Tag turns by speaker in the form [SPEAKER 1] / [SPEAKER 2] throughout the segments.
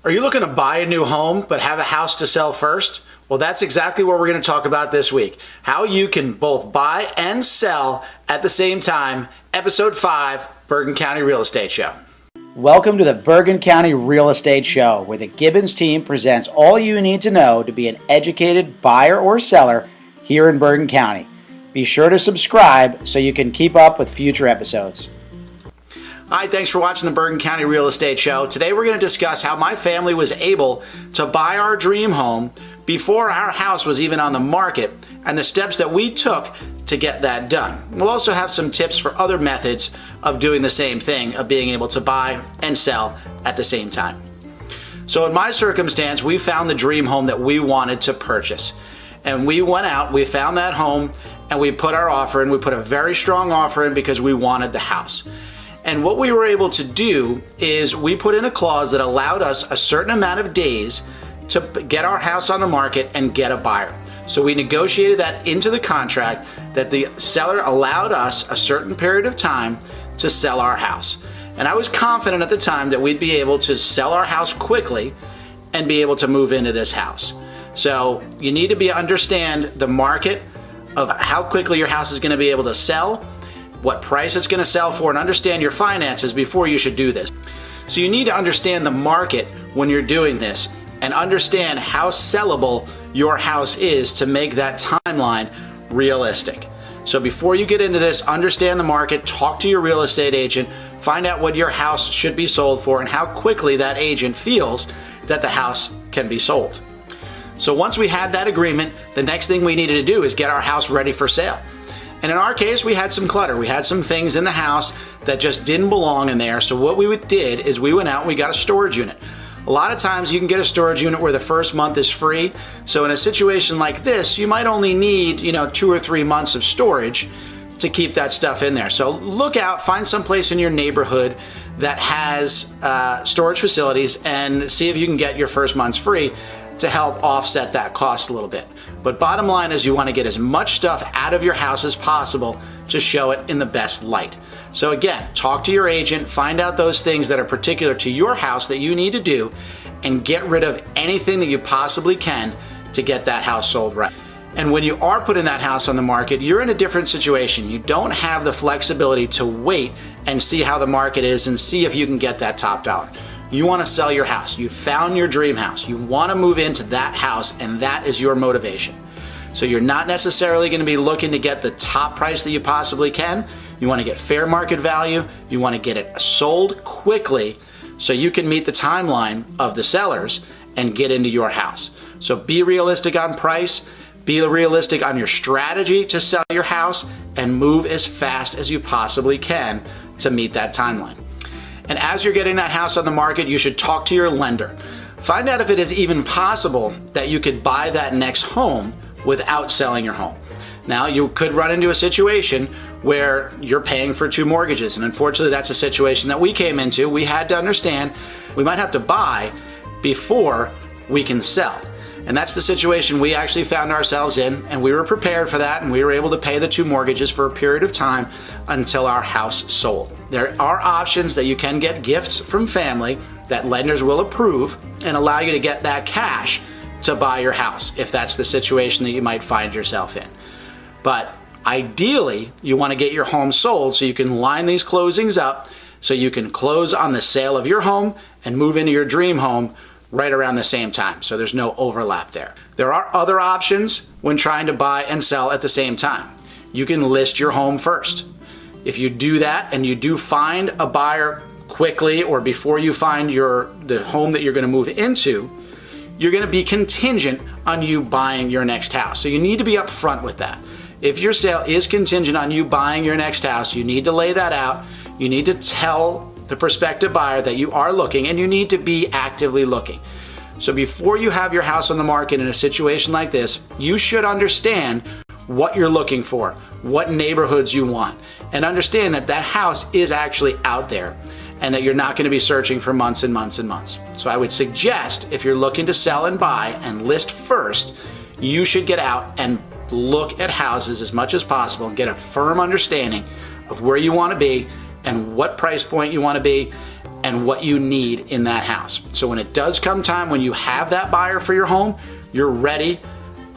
[SPEAKER 1] Are you looking to buy a new home but have a house to sell first? Well, that's exactly what we're going to talk about this week. How you can both buy and sell at the same time. Episode 5, Bergen County Real Estate Show. Welcome to the Bergen County Real Estate Show, where the Gibbons team presents all you need to know to be an educated buyer or seller here in Bergen County. Be sure to subscribe so you can keep up with future episodes. Hi, thanks for watching the Bergen County Real Estate Show. Today we're going to discuss how my family was able to buy our dream home before our house was even on the market and the steps that we took to get that done. We'll also have some tips for other methods of doing the same thing, of being able to buy and sell at the same time. So in my circumstance, we found the dream home that we wanted to purchase. And we went out, we found that home, and we put our offer in. We put a very strong offer in because we wanted the house. And what we were able to do is we put in a clause that allowed us a certain amount of days to get our house on the market and get a buyer. So we negotiated that into the contract that the seller allowed us a certain period of time to sell our house. And I was confident at the time that we'd be able to sell our house quickly and be able to move into this house. So you need to understand the market of how quickly your house is going to be able to sell, what price it's going to sell for, and understand your finances before you should do this. So you need to understand the market when you're doing this and understand how sellable your house is to make that timeline realistic. So before you get into this, understand the market, talk to your real estate agent, find out what your house should be sold for and how quickly that agent feels that the house can be sold. So once we had that agreement, the next thing we needed to do is get our house ready for sale. And in our case, we had some clutter. We had some things in the house that just didn't belong in there. So what we did is we went out and we got a storage unit. A lot of times you can get a storage unit where the first month is free. So in a situation like this, you might only need, 2 or 3 months of storage to keep that stuff in there. So look out, find some place in your neighborhood that has storage facilities and see if you can get your first month's free to help offset that cost a little bit. But bottom line is you want to get as much stuff out of your house as possible to show it in the best light. So again, talk to your agent, find out those things that are particular to your house that you need to do, and get rid of anything that you possibly can to get that house sold right. And when you are putting that house on the market, you're in a different situation. You don't have the flexibility to wait and see how the market is and see if you can get that top dollar. You want to sell your house. You found your dream house. You want to move into that house, and that is your motivation. So you're not necessarily going to be looking to get the top price that you possibly can. You want to get fair market value. You want to get it sold quickly so you can meet the timeline of the sellers and get into your house. So be realistic on price, be realistic on your strategy to sell your house, and move as fast as you possibly can to meet that timeline. And as you're getting that house on the market, you should talk to your lender. Find out if it is even possible that you could buy that next home without selling your home. Now, you could run into a situation where you're paying for 2 mortgages, and unfortunately that's a situation that we came into. We had to understand we might have to buy before we can sell. And that's the situation we actually found ourselves in, and we were prepared for that, and we were able to pay the 2 mortgages for a period of time until our house sold. There are options that you can get gifts from family that lenders will approve and allow you to get that cash to buy your house if that's the situation that you might find yourself in. But ideally, you want to get your home sold so you can line these closings up so you can close on the sale of your home and move into your dream home right around the same time, so there's no overlap there. There are other options when trying to buy and sell at the same time. You can list your home first. If you do that and you do find a buyer quickly or before you find the home that you're going to move into, you're going to be contingent on you buying your next house. So you need to be upfront with that. If your sale is contingent on you buying your next house, you need to lay that out. You need to tell the prospective buyer that you are looking, and you need to be actively looking. So before you have your house on the market in a situation like this, you should understand what you're looking for, what neighborhoods you want, and understand that that house is actually out there and that you're not going to be searching for months and months and months. So I would suggest if you're looking to sell and buy and list first, you should get out and look at houses as much as possible and get a firm understanding of where you want to be and what price point you want to be and what you need in that house. So when it does come time when you have that buyer for your home, you're ready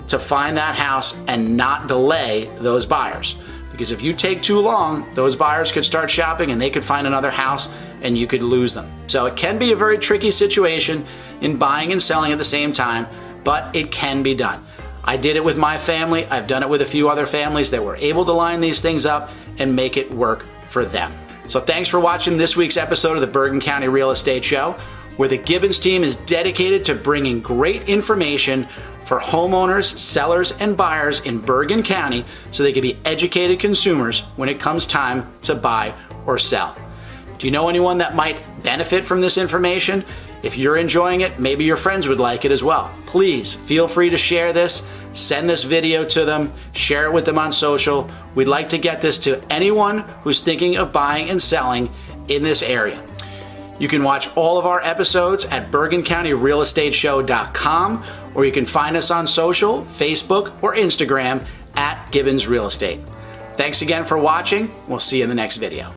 [SPEAKER 1] to find that house and not delay those buyers. Because if you take too long, those buyers could start shopping and they could find another house and you could lose them. So it can be a very tricky situation in buying and selling at the same time, but it can be done. I did it with my family. I've done it with a few other families that were able to line these things up and make it work for them. So thanks for watching this week's episode of the Bergen County Real Estate Show, where the Gibbons team is dedicated to bringing great information for homeowners, sellers, and buyers in Bergen County so they can be educated consumers when it comes time to buy or sell. Do you know anyone that might benefit from this information? If you're enjoying it, maybe your friends would like it as well. Please feel free to share this, send this video to them, share it with them on social. We'd like to get this to anyone who's thinking of buying and selling in this area. You can watch all of our episodes at BergenCountyRealEstateShow.com, or you can find us on social, Facebook, or Instagram at Gibbons Real Estate. Thanks again for watching. We'll see you in the next video.